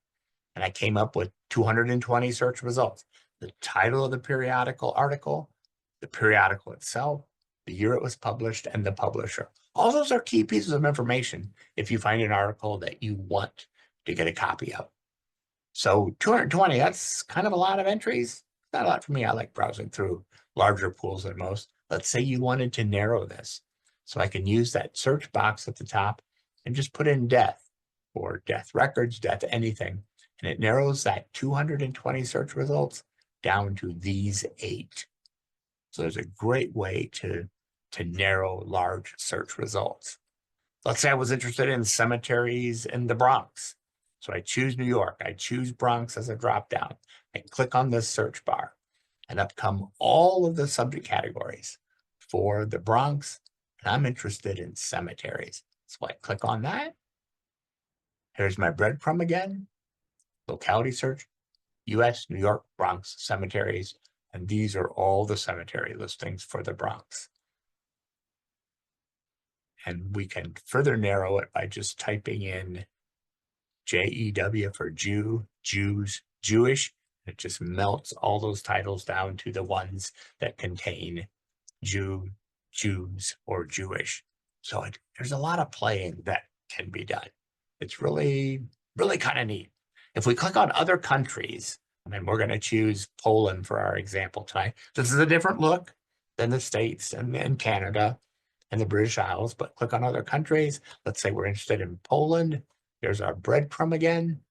And I came up with 220 search results. The title of the periodical article, the periodical itself, the year it was published, and the publisher. All those are key pieces of information if you find an article that you want to get a copy of. So 220, that's kind of a lot of entries. Not a lot for me. I like browsing through larger pools than most. Let's say you wanted to narrow this. So I can use that search box at the top and just put in death or death records, death anything, And it narrows that 220 search results down to these 8. So there's a great way to narrow large search results. Let's say I was interested in cemeteries in the Bronx. So I choose New York, I choose Bronx as a dropdown. I click on this search bar, and up come all of the subject categories for the Bronx, and I'm interested in cemeteries. So I click on that. Here's my breadcrumb again, locality search, US, New York, Bronx cemeteries, and these are all the cemetery listings for the Bronx. And we can further narrow it by just typing in JEW for Jew, Jews, Jewish. It just melts all those titles down to the ones that contain Jew, Jews, or Jewish. So there's a lot of playing that can be done. It's really, really kind of neat. If we click on other countries, and we're going to choose Poland for our example tonight. This is a different look than the States and Canada and the British Isles, but click on other countries. Let's say we're interested in Poland. There's our breadcrumb again,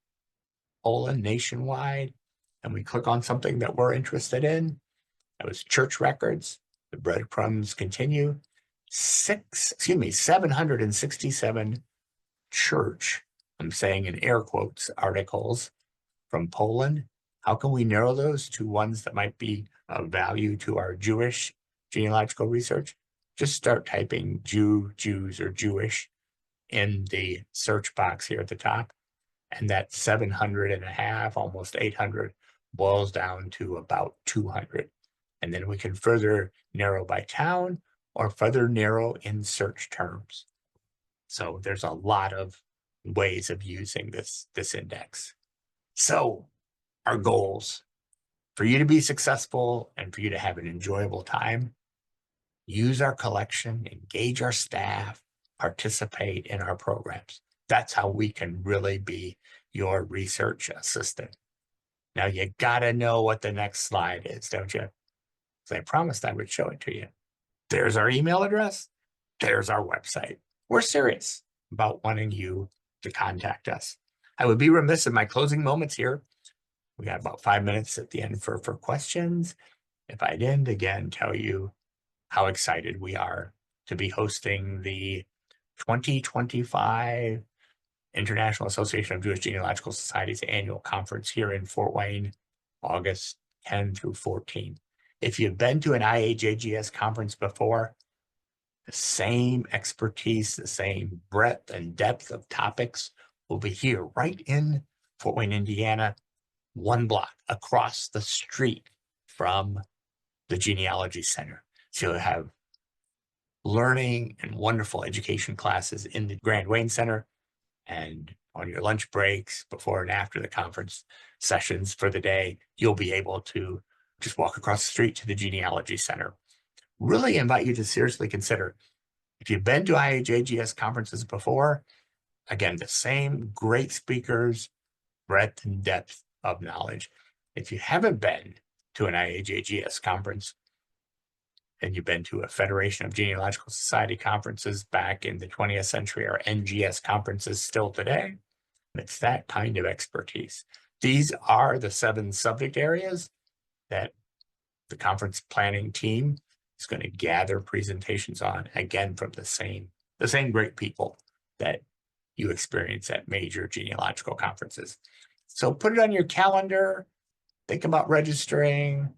Poland nationwide. And we click on something that we're interested in. That was church records. The breadcrumbs continue. 767 church, I'm saying in air quotes, articles from Poland. How can we narrow those to ones that might be of value to our Jewish genealogical research? Just start typing Jew, Jews, or Jewish in the search box here at the top. And that 700 and a half, almost 800, boils down to about 200. And then we can further narrow by town or further narrow in search terms. So there's a lot of ways of using this index. So our goals for you to be successful and for you to have an enjoyable time, use our collection, engage our staff, participate in our programs. That's how we can really be your research assistant. Now you gotta know what the next slide is, don't you? Because I promised I would show it to you. There's our email address. There's our website. We're serious about wanting you to contact us. I would be remiss in my closing moments here. We got about 5 minutes at the end for questions. If I didn't, again, tell you how excited we are to be hosting the 2025 International Association of Jewish Genealogical Societies annual conference here in Fort Wayne, August 10 through 14. If you've been to an IAJGS conference before, the same expertise, the same breadth and depth of topics will be here right in Fort Wayne, Indiana, one block across the street from the Genealogy Center. So you'll have learning and wonderful education classes in the Grand Wayne Center, and on your lunch breaks before and after the conference sessions for the day, you'll be able to just walk across the street to the Genealogy Center. Really invite you to seriously consider, if you've been to IAJGS conferences before, again, the same great speakers, breadth and depth of knowledge. If you haven't been to an IAJGS conference, and you've been to a Federation of Genealogical Society conferences back in the 20th century, or NGS conferences still today, it's that kind of expertise. These are the 7 subject areas that the conference planning team is going to gather presentations on, again, from the same great people that you experience at major genealogical conferences. So put it on your calendar. Think about registering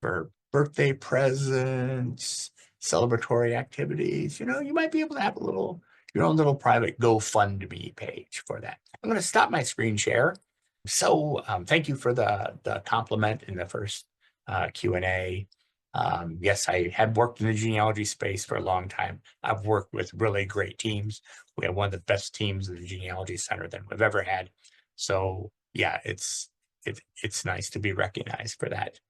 for birthday presents, celebratory activities. You might be able to have your own little private GoFundMe page for that. I'm going to stop my screen share. So thank you for the compliment in the first Q&A. Yes, I have worked in the genealogy space for a long time. I've worked with really great teams. We have one of the best teams in the Genealogy Center that we've ever had. So yeah, it's nice to be recognized for that.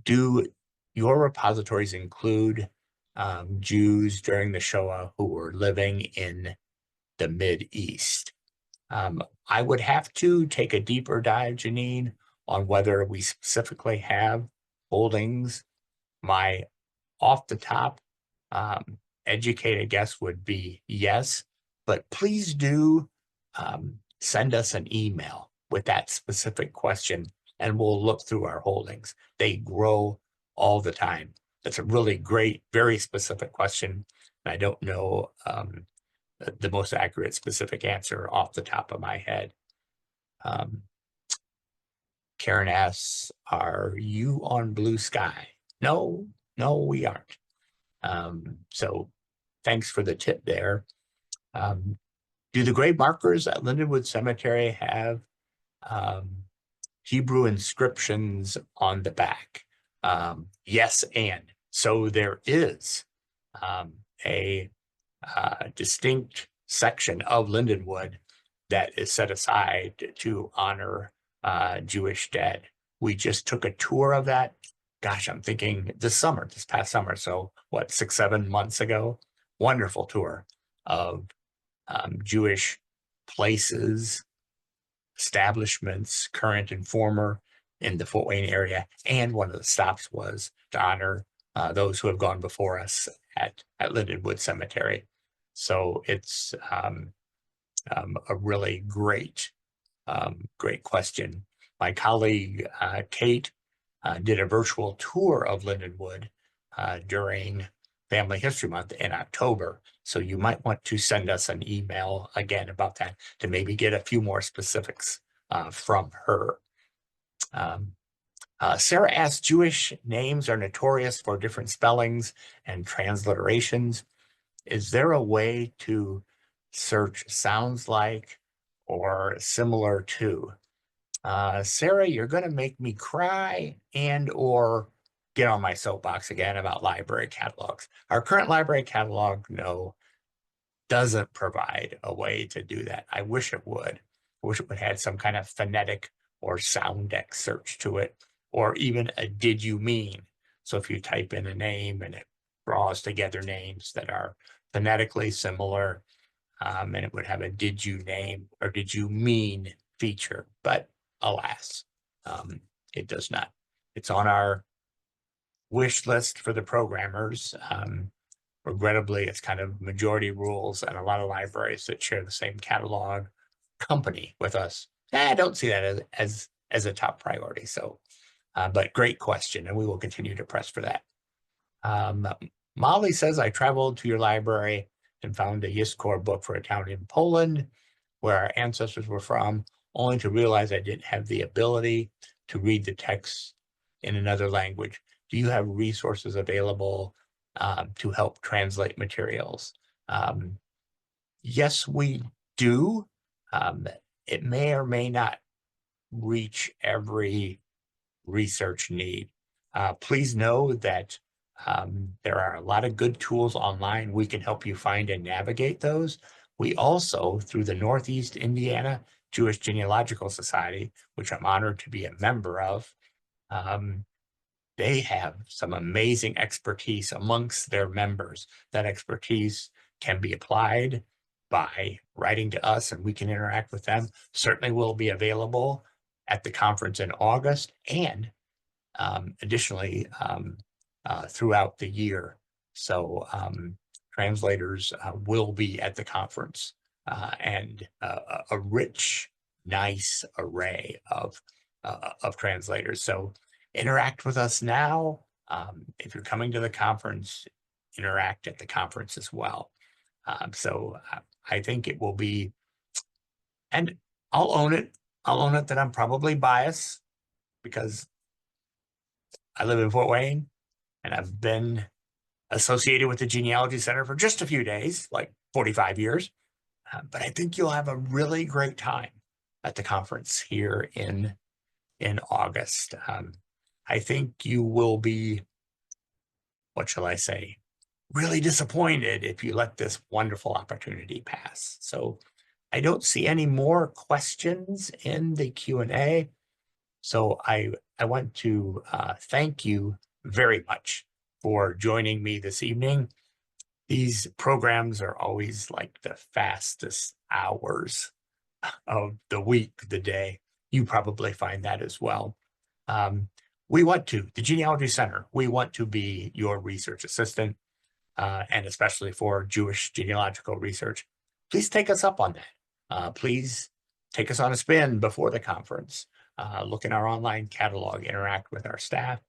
Do your repositories include Jews during the Shoah who were living in the Mideast? I would have to take a deeper dive, Janine, on whether we specifically have holdings. My off the top educated guess would be yes, but please do send us an email with that specific question, and we'll look through our holdings. They grow all the time. That's a really great, very specific question. And I don't know the most accurate specific answer off the top of my head. Karen asks, are you on Blue Sky? No, we aren't. So thanks for the tip there. Do the grave markers at Lindenwood Cemetery have Hebrew inscriptions on the back? Yes, and so there is a distinct section of Lindenwood that is set aside to honor Jewish dead. We just took a tour of that. Gosh, I'm thinking this past summer. So what, 6-7 months ago? Wonderful tour of Jewish places, establishments, current and former, in the Fort Wayne area. And one of the stops was to honor those who have gone before us at Lindenwood Cemetery. So it's a really great question. My colleague, Kate, did a virtual tour of Lindenwood during Family History Month in October. So you might want to send us an email again about that to maybe get a few more specifics from her. Sarah asks, Jewish names are notorious for different spellings and transliterations. Is there a way to search sounds like or similar to? Sarah, you're going to make me cry and or get on my soapbox again about library catalogs. Our current library catalog, no, doesn't provide a way to do that. I wish it would. I wish it would have some kind of phonetic or sound X search to it, or even a did you mean? So if you type in a name and it draws together names that are phonetically similar, and it would have a did you name or did you mean feature, but alas, it does not. It's on our wish list for the programmers. Regrettably, it's kind of majority rules and a lot of libraries that share the same catalog company with us. I don't see that as a top priority. So, but great question, and we will continue to press for that. Molly says, I traveled to your library and found a Yiskor book for a town in Poland where our ancestors were from, only to realize I didn't have the ability to read the text in another language. Do you have resources available to help translate materials? Yes, we do. It may or may not reach every research need. Please know that there are a lot of good tools online. We can help you find and navigate those. We also, through the Northeast Indiana Jewish Genealogical Society, which I'm honored to be a member of, they have some amazing expertise amongst their members. That expertise can be applied by writing to us and we can interact with them. Certainly will be available at the conference in August and additionally throughout the year. So translators will be at the conference and a rich, nice array of translators. So interact with us now. If you're coming to the conference, interact at the conference as well. So I think it will be, and I'll own it. I'll own it that I'm probably biased because I live in Fort Wayne and I've been associated with the Genealogy Center for just a few days, like 45 years. But I think you'll have a really great time at the conference here in August. I think you will be, what shall I say, really disappointed if you let this wonderful opportunity pass. So I don't see any more questions in the Q&A. So I want to thank you very much for joining me this evening. These programs are always like the fastest hours of the week, the day. You probably find that as well. The Genealogy Center, we want to be your research assistant, and especially for Jewish genealogical research. Please take us up on that. please take us on a spin before the conference. Look in our online catalog, interact with our staff,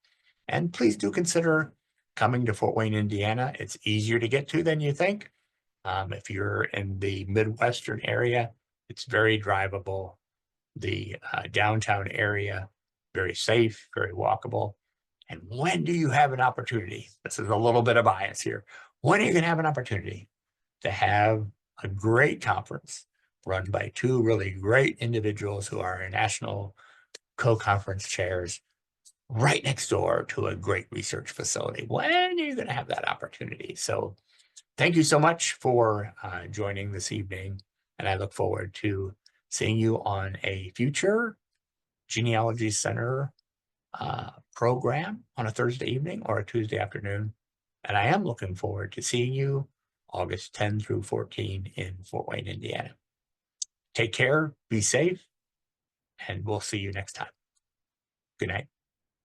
and please do consider coming to Fort Wayne, Indiana. It's easier to get to than you think. If you're in the Midwestern area, it's very drivable. The downtown area, very safe, very walkable. And when do you have an opportunity? This is a little bit of bias here. When are you going to have an opportunity to have a great conference run by two really great individuals who are national co-conference chairs right next door to a great research facility? When are you going to have that opportunity? So thank you so much for joining this evening, and I look forward to seeing you on a future Genealogy Center program on a Thursday evening or a Tuesday afternoon. And I am looking forward to seeing you August 10 through 14 in Fort Wayne, Indiana. Take care, be safe, and we'll see you next time. Good night.